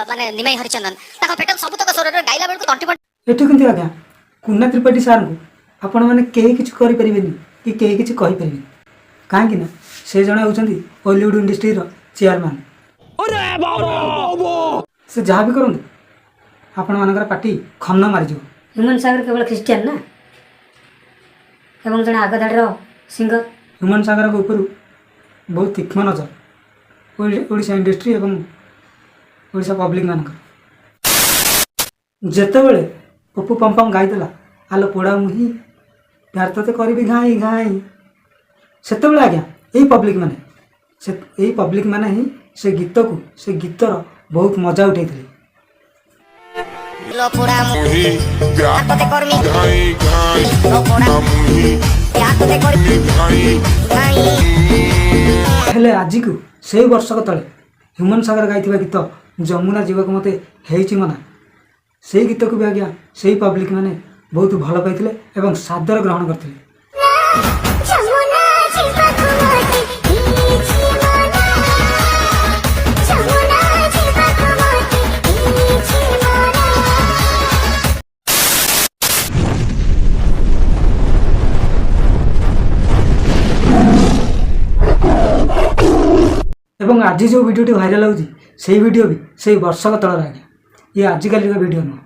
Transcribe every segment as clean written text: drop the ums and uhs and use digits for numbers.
माने निमाई हरिचंदन ताको पेटन सबुतक स्वर गाइला बेलको तंटी एठू किंतु आज्ञा कुन्ना त्रिपाठी सार को आपण मैंने कहीं किसी करें कि कहीं किसी कहीपर कहीं ना से जड़े होती हॉलीवुड इंडस्ट्री चेयरमैन से जहाँ भी करूँ आपण मान पार्टी खन्न मारिज ह्यूमन सागर केवल ख्रीस्टियन ना एवं जड़े आगधाड़ सिंगर ह्यूमन सागर के ऊपर बहुत तीक्ष्ण नजर ओडिशा इंडस्ट्री एवं ओडिशा पब्लिक मान जितेबले पप्पू पम्पम गाईदेला आलो पोड़ा मुही प्यार तोते करी घाई घाई से आज्ञा यही पब्लिक माने यही पब्लिक माने ही से गीत को से गीतर बहुत मजा उठे लो पोड़ा मुही प्यार तोते करमी घाई घाई लो पोड़ा मुही प्यार तोते करमी घाई घाई हेले आज को से वर्षक तले ह्यूमन सागर गाई गीत जमुना जीवक मते हेची मना से गीत को भी आज्ञा से पब्लिक माने बहुत भल पाई एवं सादर ग्रहण करते एवं आज जो वीडियो भाइराल होची से वीडियो भी से वर्षक तलर आज्ञा ये आजिकल वीडियो नुह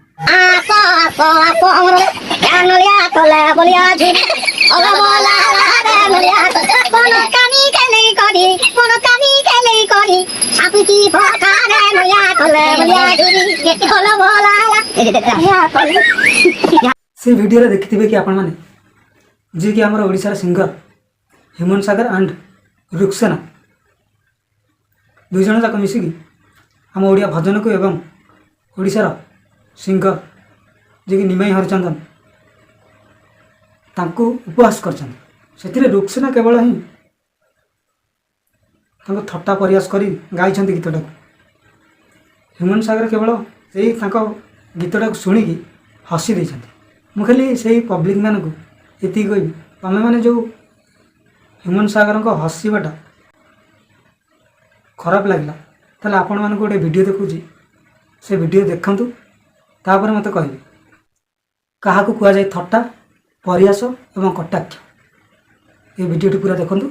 से वीडियो देखिथे कि आपण माने जी कि हमर ओडिसा सिंगर ह्यूमन सागर एंड रुक्सेना दुई जन जाक मिसिकी आम ओडिया भजन को एवं ओडिशार सिंगर जी कि निमाई हरिचंदन तांको उपहास कर रुक्सेना केवल ही थट्टा प्रयास कर गाई गीतटा ह्यूमन सागर केवल से गीतटा शुणिकी हसी देते मुझे खाली से पब्लिक मान को ये कह तुम मैंने जो ह्यूमन सागर को हसवाटा खराब लगला ताले आपण मान गोटे वीडियो देखुची से वीडियो देखंतु तापर मत कहबे कहा को कुआ जाए थट्टा परिहास एवं कटाक्ष ये वीडियो पूरा देखंतु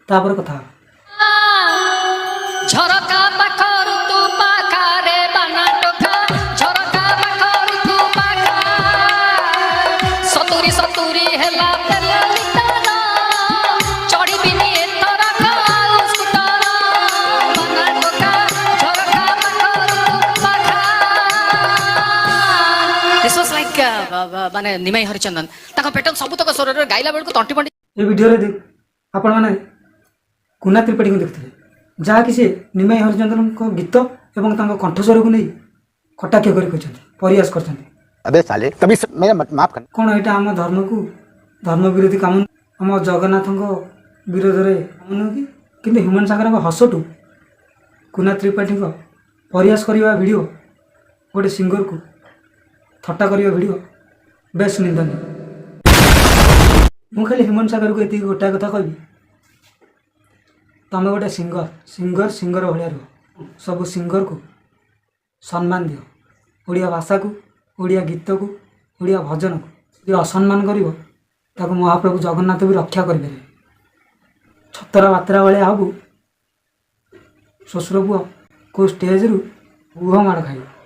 तापर कथा झरका पाखरु तू पाखारे बाना टोका झरका पाखरु तू पाखा सतुरी सतुरी हेला तेला लितारा चढ़ी बिनी एथरा खाऊ स्कूटर बाना टोका झरका पाखरु तू पाखा दिस वाज लाइक माने निमाई हरिचंदन ताको पेटन सबुतक स्वर गाइला बेलको तंटी पंटी ये वीडियो रे आपण माने कुना त्रिपाठी को देखते जहाँ कि से निमाई हरिचंदन को गीत एवं कंठस्वर को नहीं कटाक्ष कर प्रयास कर अबे साले तभी मेरा माफ कर कौन यहाँ आम धर्म को धर्म विरोधी काम आम जगन्नाथ विरोध में काम नुह कि किंतु ह्यूमन सागर को हसटू कुना त्रिपाठी को प्रयास करवा वीडियो गोटे सिंगर को थट्टा करवा वीडियो बेस निंदनीय मु खाली ह्यूमन सागर को ये गोटाए कथा कहबी तुम गोटे सिंगर सिंगर सिंगर भाया रुह सब सिंगर को सम्मान दियो ओडिया भाषा को ओडिया गीत को ओडिया भजन को जो असम्मान कर महाप्रभु जगन्नाथ भी रक्षा करें छतरा बातरा भाया हबू श्वशुर पुआ को स्टेज रु बुह माड़ खाइब